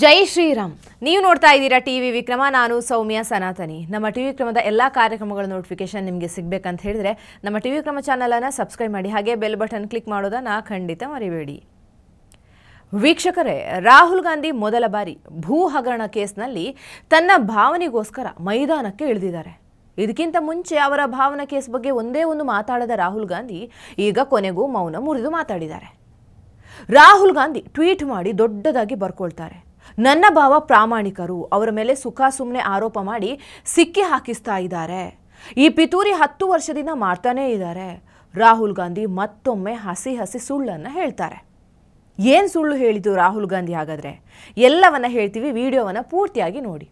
ಜೈ ಶ್ರೀರಾಮ್. ನೀವು ನೋಡ್ತಾ ಇದ್ದೀರಾ ಟಿವಿ ವಿಕ್ರಮ. ನಾನು ಸೌಮ್ಯ ಸನಾತನಿ. ನಮ್ಮ ಟಿವಿ ವಿಕ್ರಮದ ಎಲ್ಲ ಕಾರ್ಯಕ್ರಮಗಳ ನೋಟಿಫಿಕೇಶನ್ ನಿಮಗೆ ಸಿಗಬೇಕಂತ ಹೇಳಿದ್ರೆ ನಮ್ಮ ಟಿವಿ ವಿಕ್ರಮ ಚಾನಲನ್ನು ಸಬ್ಸ್ಕ್ರೈಬ್ ಮಾಡಿ, ಹಾಗೆ ಬೆಲ್ ಬಟನ್ ಕ್ಲಿಕ್ ಮಾಡೋದನ್ನು ಖಂಡಿತ ಮರಿಬೇಡಿ. ವೀಕ್ಷಕರೇ, ರಾಹುಲ್ ಗಾಂಧಿ ಮೊದಲ ಬಾರಿ ಭೂ ಹಗರಣ ಕೇಸ್ನಲ್ಲಿ ತನ್ನ ಭಾವನೆಗೋಸ್ಕರ ಮೈದಾನಕ್ಕೆ ಇಳಿದಿದ್ದಾರೆ. ಇದಕ್ಕಿಂತ ಮುಂಚೆ ಅವರ ಭಾವನಾ ಕೇಸ್ ಬಗ್ಗೆ ಒಂದೇ ಒಂದು ಮಾತಾಡದ ರಾಹುಲ್ ಗಾಂಧಿ ಈಗ ಕೊನೆಗೂ ಮೌನ ಮುರಿದು ಮಾತಾಡಿದ್ದಾರೆ. ರಾಹುಲ್ ಗಾಂಧಿ ಟ್ವೀಟ್ ಮಾಡಿ ದೊಡ್ಡದಾಗಿ ಬರ್ಕೊಳ್ತಾರೆ, ನನ್ನ ಭಾವ ಪ್ರಾಮಾಣಿಕರು, ಅವರ ಮೇಲೆ ಸುಖ ಸುಮ್ಮನೆ ಆರೋಪ ಮಾಡಿ ಸಿಕ್ಕಿ ಹಾಕಿಸ್ತಾ ಇದ್ದಾರೆ. ಈ ಪಿತೂರಿ 10 ವರ್ಷದಿಂದ ಮಾಡ್ತಾನೇ ಇದ್ದಾರೆ. ರಾಹುಲ್ ಗಾಂಧಿ ಮತ್ತೊಮ್ಮೆ ಹಸಿ ಸುಳ್ಳನ್ನು ಹೇಳ್ತಾರೆ. ಏನು ಸುಳ್ಳು ಹೇಳಿತು ರಾಹುಲ್ ಗಾಂಧಿ? ಹಾಗಾದರೆ ಎಲ್ಲವನ್ನ ಹೇಳ್ತೀವಿ, ವಿಡಿಯೋವನ್ನು ಪೂರ್ತಿಯಾಗಿ ನೋಡಿ.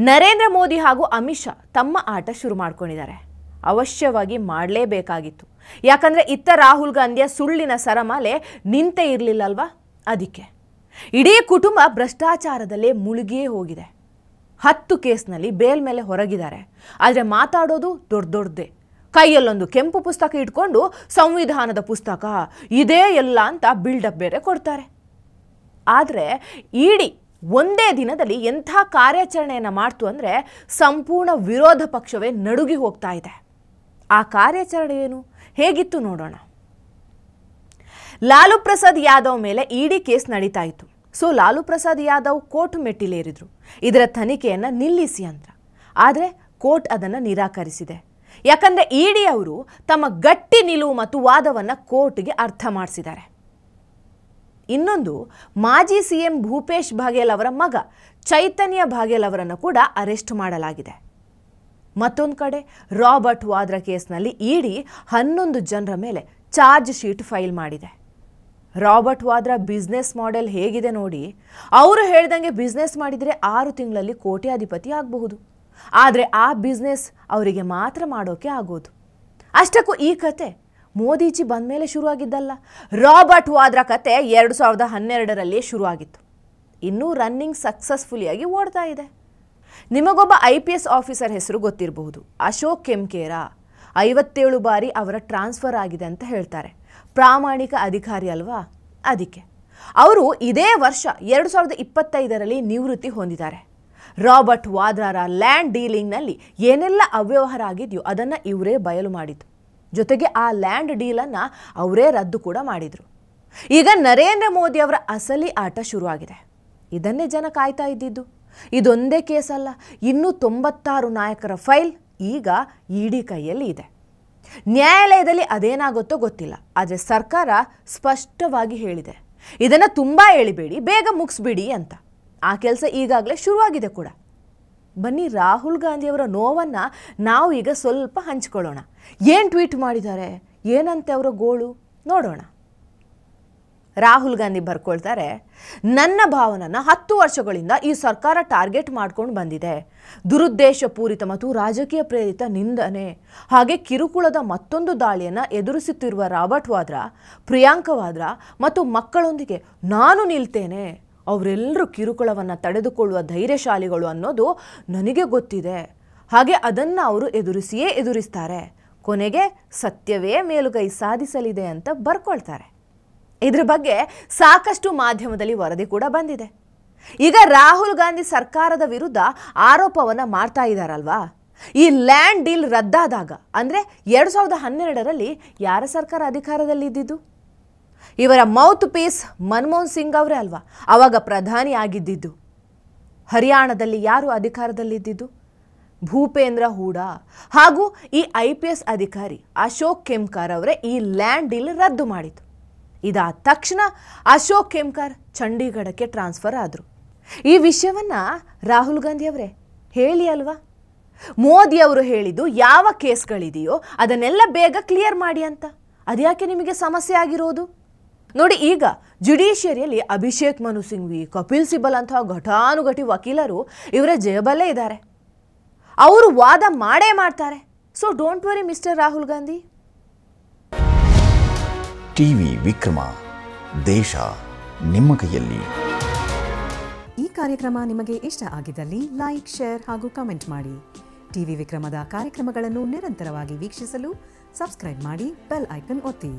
ನರೇಂದ್ರ ಮೋದಿ ಹಾಗೂ ಅಮಿತ್ ಶಾ ತಮ್ಮ ಆಟ ಶುರು ಮಾಡ್ಕೊಂಡಿದ್ದಾರೆ. ಅವಶ್ಯವಾಗಿ ಮಾಡಲೇಬೇಕಾಗಿತ್ತು, ಯಾಕಂದರೆ ಇತ್ತ ರಾಹುಲ್ ಗಾಂಧಿಯ ಸುಳ್ಳಿನ ಸರಮಾಲೆ ನಿಂತೇ ಇರಲಿಲ್ಲಲ್ವಾ? ಅದಕ್ಕೆ ಇಡೀ ಕುಟುಂಬ ಭ್ರಷ್ಟಾಚಾರದಲ್ಲೇ ಮುಳುಗಿಯೇ ಹೋಗಿದೆ. 10 ಕೇಸ್ನಲ್ಲಿ ಬೇಲ್ ಮೇಲೆ ಹೊರಗಿದ್ದಾರೆ. ಆದರೆ ಮಾತಾಡೋದು ದೊಡ್ಡದೇ. ಕೈಯಲ್ಲೊಂದು ಕೆಂಪು ಪುಸ್ತಕ ಇಟ್ಕೊಂಡು ಸಂವಿಧಾನದ ಪುಸ್ತಕ ಇದೇ ಎಲ್ಲ ಅಂತ ಬಿಲ್ಡಪ್ ಬೇರೆ ಕೊಡ್ತಾರೆ. ಆದರೆ ಇಡಿ ಒಂದೇ ದಿನದಲ್ಲಿ ಎಂಥ ಕಾರ್ಯಾಚರಣೆಯನ್ನು ಮಾಡ್ತು ಅಂದರೆ ಸಂಪೂರ್ಣ ವಿರೋಧ ಪಕ್ಷವೇ ನಡುಗಿ ಹೋಗ್ತಾ ಇದೆ. ಆ ಕಾರ್ಯಾಚರಣೆ ಏನು, ಹೇಗಿತ್ತು ನೋಡೋಣ. ಲಾಲು ಪ್ರಸಾದ್ ಯಾದವ್ ಮೇಲೆ ಇಡಿ ಕೇಸ್ ನಡೀತಾ ಇತ್ತು. ಸೊ ಲಾಲು ಪ್ರಸಾದ್ ಯಾದವ್ ಕೋರ್ಟ್ ಮೆಟ್ಟಿಲೇರಿದ್ರು ಇದರ ತನಿಖೆಯನ್ನು ನಿಲ್ಲಿಸಿ ಅಂತ. ಆದರೆ ಕೋರ್ಟ್ ಅದನ್ನು ನಿರಾಕರಿಸಿದೆ. ಯಾಕಂದರೆ ಇಡಿ ಅವರು ತಮ್ಮ ಗಟ್ಟಿ ನಿಲುವು ಮತ್ತು ವಾದವನ್ನು ಕೋರ್ಟ್ಗೆ ಅರ್ಥ ಮಾಡಿಸಿದ್ದಾರೆ. ಇನ್ನೊಂದು, ಮಾಜಿ ಸಿಎಂ ಭೂಪೇಶ್ ಬಾಘೇಲ್ ಅವರ ಮಗ ಚೈತನ್ಯ ಬಾಘೇಲ್ ಅವರನ್ನು ಕೂಡ ಅರೆಸ್ಟ್ ಮಾಡಲಾಗಿದೆ. ಮತ್ತೊಂದು ಕಡೆ ರಾಬರ್ಟ್ ವಾದ್ರಾ ಕೇಸ್ನಲ್ಲಿ ಇಡಿ 11 ಜನರ ಮೇಲೆ ಚಾರ್ಜ್ ಶೀಟ್ ಫೈಲ್ ಮಾಡಿದೆ. ರಾಬರ್ಟ್ ವಾದ್ರಾ ಬಿಸ್ನೆಸ್ ಮಾಡೆಲ್ ಹೇಗಿದೆ ನೋಡಿ. ಅವರು ಹೇಳ್ದಂಗೆ ಬಿಸ್ನೆಸ್ ಮಾಡಿದರೆ 6 ತಿಂಗಳಲ್ಲಿ ಕೋಟ್ಯಾಧಿಪತಿ ಆಗಬಹುದು. ಆದರೆ ಆ ಬಿಸ್ನೆಸ್ ಅವರಿಗೆ ಮಾತ್ರ ಮಾಡೋಕೆ ಆಗೋದು. ಅಷ್ಟಕ್ಕೂ ಈ ಕತೆ ಮೋದಿಜಿ ಬಂದ ಮೇಲೆ ಶುರುವಾಗಿದ್ದಲ್ಲ. ರಾಬರ್ಟ್ ವಾದ್ರಾ ಕತೆ 2012ರಲ್ಲಿ ಶುರುವಾಗಿತ್ತು. ಇನ್ನೂ ರನ್ನಿಂಗ್ ಸಕ್ಸಸ್ಫುಲಿಯಾಗಿ ಓಡ್ತಾ ಇದೆ. ನಿಮಗೊಬ್ಬ IPS ಆಫೀಸರ್ ಹೆಸರು ಗೊತ್ತಿರಬಹುದು, ಅಶೋಕ್ ಕೆಮ್ಕೇರ. 57 ಬಾರಿ ಅವರ ಟ್ರಾನ್ಸ್ಫರ್ ಆಗಿದೆ ಅಂತ ಹೇಳ್ತಾರೆ. ಪ್ರಾಮಾಣಿಕ ಅಧಿಕಾರಿ ಅಲ್ವಾ? ಅದಕ್ಕೆ ಅವರು ಇದೇ ವರ್ಷ 2025ರಲ್ಲಿ ನಿವೃತ್ತಿ ಹೊಂದಿದ್ದಾರೆ. ರಾಬರ್ಟ್ ವಾದ್ರಾರ ಲ್ಯಾಂಡ್ ಡೀಲಿಂಗ್ನಲ್ಲಿ ಏನೆಲ್ಲ ಅವ್ಯವಹಾರ ಆಗಿದೆಯೋ ಅದನ್ನು ಇವರೇ ಬಯಲು ಮಾಡಿದ್ದು. ಜೊತೆಗೆ ಆ ಲ್ಯಾಂಡ್ ಡೀಲನ್ನು ಅವರೇ ರದ್ದು ಕೂಡ ಮಾಡಿದರು. ಈಗ ನರೇಂದ್ರ ಮೋದಿ ಅವರ ಅಸಲಿ ಆಟ ಶುರುವಾಗಿದೆ. ಇದನ್ನೇ ಜನ ಕಾಯ್ತಾ ಇದ್ದಿದ್ದು. ಇದೊಂದೇ ಕೇಸಲ್ಲ, ಇನ್ನೂ 96 ನಾಯಕರ ಫೈಲ್ ಈಗ ಇಡಿ ಕೈಯಲ್ಲಿ ಇದೆ. ನ್ಯಾಯಾಲಯದಲ್ಲಿ ಅದೇನಾಗುತ್ತೋ ಗೊತ್ತಿಲ್ಲ. ಆದರೆ ಸರ್ಕಾರ ಸ್ಪಷ್ಟವಾಗಿ ಹೇಳಿದೆ, ಇದನ್ನು ತುಂಬ ಎಳಿಬೇಡಿ, ಬೇಗ ಮುಗಿಸ್ಬಿಡಿ ಅಂತ. ಆ ಕೆಲಸ ಈಗಾಗಲೇ ಶುರುವಾಗಿದೆ ಕೂಡ. ಬನ್ನಿ, ರಾಹುಲ್ ಗಾಂಧಿಯವರ ನೋವನ್ನು ನಾವು ಈಗ ಸ್ವಲ್ಪ ಹಂಚ್ಕೊಳ್ಳೋಣ. ಏನು ಟ್ವೀಟ್ ಮಾಡಿದ್ದಾರೆ, ಏನಂತೆ ಅವರ ಗೋಳು ನೋಡೋಣ. ರಾಹುಲ್ ಗಾಂಧಿ ಬರ್ಕೊಳ್ತಾರೆ, ನನ್ನ ಭಾವನನ್ನು 10 ವರ್ಷಗಳಿಂದ ಈ ಸರ್ಕಾರ ಟಾರ್ಗೆಟ್ ಮಾಡ್ಕೊಂಡು ಬಂದಿದೆ. ದುರುದ್ದೇಶಪೂರಿತ ಮತ್ತು ರಾಜಕೀಯ ಪ್ರೇರಿತ ನಿಂದನೆ ಹಾಗೆ ಕಿರುಕುಳದ ಮತ್ತೊಂದು ದಾಳಿಯನ್ನು ಎದುರಿಸುತ್ತಿರುವ ರಾಬರ್ಟ್ ವಾದ್ರಾ, ಪ್ರಿಯಾಂಕಾ ವಾದ್ರಾ ಮತ್ತು ಮಕ್ಕಳೊಂದಿಗೆ ನಾನು ನಿಲ್ತೇನೆ. ಅವರೆಲ್ಲರೂ ಕಿರುಕುಳವನ್ನು ತಡೆದುಕೊಳ್ಳುವ ಧೈರ್ಯಶಾಲಿಗಳು ಅನ್ನೋದು ನನಗೆ ಗೊತ್ತಿದೆ. ಹಾಗೆ ಅದನ್ನು ಅವರು ಎದುರಿಸ್ತಾರೆ. ಕೊನೆಗೆ ಸತ್ಯವೇ ಮೇಲುಗೈ ಸಾಧಿಸಲಿದೆ ಅಂತ ಬರ್ಕೊಳ್ತಾರೆ. ಇದ್ರ ಬಗ್ಗೆ ಸಾಕಷ್ಟು ಮಾಧ್ಯಮದಲ್ಲಿ ವರದಿ ಕೂಡ ಬಂದಿದೆ. ಈಗ ರಾಹುಲ್ ಗಾಂಧಿ ಸರ್ಕಾರದ ವಿರುದ್ಧ ಆರೋಪವನ್ನು ಮಾಡ್ತಾ ಇದ್ದಾರಲ್ವಾ? ಈ ಲ್ಯಾಂಡ್ ಡೀಲ್ ರದ್ದಾದಾಗ ಅಂದರೆ 2012ರಲ್ಲಿ ಯಾರ ಸರ್ಕಾರ ಅಧಿಕಾರದಲ್ಲಿ ಇದ್ದಿದ್ದು? ಇವರ ಮೌತ್ ಪೀಸ್ ಮನಮೋಹನ್ ಸಿಂಗ್ ಅವರೇ ಅಲ್ವಾ ಆವಾಗ ಪ್ರಧಾನಿ ಆಗಿದ್ದಿದ್ದು. ಹರಿಯಾಣದಲ್ಲಿ ಯಾರು ಅಧಿಕಾರದಲ್ಲಿದ್ದಿದ್ದು? ಭೂಪೇಂದ್ರ ಹೂಡಾ. ಹಾಗೂ ಈ IPS ಅಧಿಕಾರಿ ಅಶೋಕ್ ಕೆಮ್ಕರ್ ಅವರೇ ಈ ಲ್ಯಾಂಡ್ ಡೀಲ್ ರದ್ದು ಮಾಡಿತು. ಇದಾದ ತಕ್ಷಣ ಅಶೋಕ್ ಕೆಮ್ಕರ್ ಚಂಡೀಗಢಕ್ಕೆ ಟ್ರಾನ್ಸ್ಫರ್ ಆದರು. ಈ ವಿಷಯವನ್ನು ರಾಹುಲ್ ಗಾಂಧಿ ಅವರೇ ಹೇಳಿ ಅಲ್ವಾ? ಮೋದಿ ಅವರು ಹೇಳಿದ್ದು ಯಾವ ಕೇಸ್ಗಳಿದೆಯೋ ಅದನ್ನೆಲ್ಲ ಬೇಗ ಕ್ಲಿಯರ್ ಮಾಡಿ ಅಂತ. ಅದ್ಯಾಕೆ ನಿಮಗೆ ಸಮಸ್ಯೆ ಆಗಿರೋದು? ನೋಡಿ, ಈಗ ಜುಡಿಷಿಯರಿಯಲ್ಲಿ ಅಭಿಷೇಕ್ ಮನು ಸಿಂಘ್ವಿ, ಕಪಿಲ್ ಸಿಬಲ್ ಅಂತಹ ಘಟಾನುಘಟಿ ವಕೀಲರು ಇವರ ಜೇಬಲ್ಲೇ ಇದ್ದಾರೆ. ಅವರು ವಾದ ಮಾಡೇ ಮಾಡ್ತಾರೆ. So don't worry mister Rahul Gandhi. TV Vikrama, ದೇಶ ನಿಮ್ಮ ಕೈಯಲ್ಲಿ. ಈ ಕಾರ್ಯಕ್ರಮ ನಿಮಗೆ ಇಷ್ಟ ಆಗಿದ್ದಲ್ಲಿ ಲೈಕ್, ಶೇರ್ ಹಾಗೂ ಕಮೆಂಟ್ ಮಾಡಿ. ಟಿವಿ ವಿಕ್ರಮದ ಕಾರ್ಯಕ್ರಮಗಳನ್ನು ನಿರಂತರವಾಗಿ ವೀಕ್ಷಿಸಲು ಸಬ್ಸ್ಕ್ರೈಬ್ ಮಾಡಿ, ಬೆಲ್ ಐಕನ್ ಒತ್ತಿ.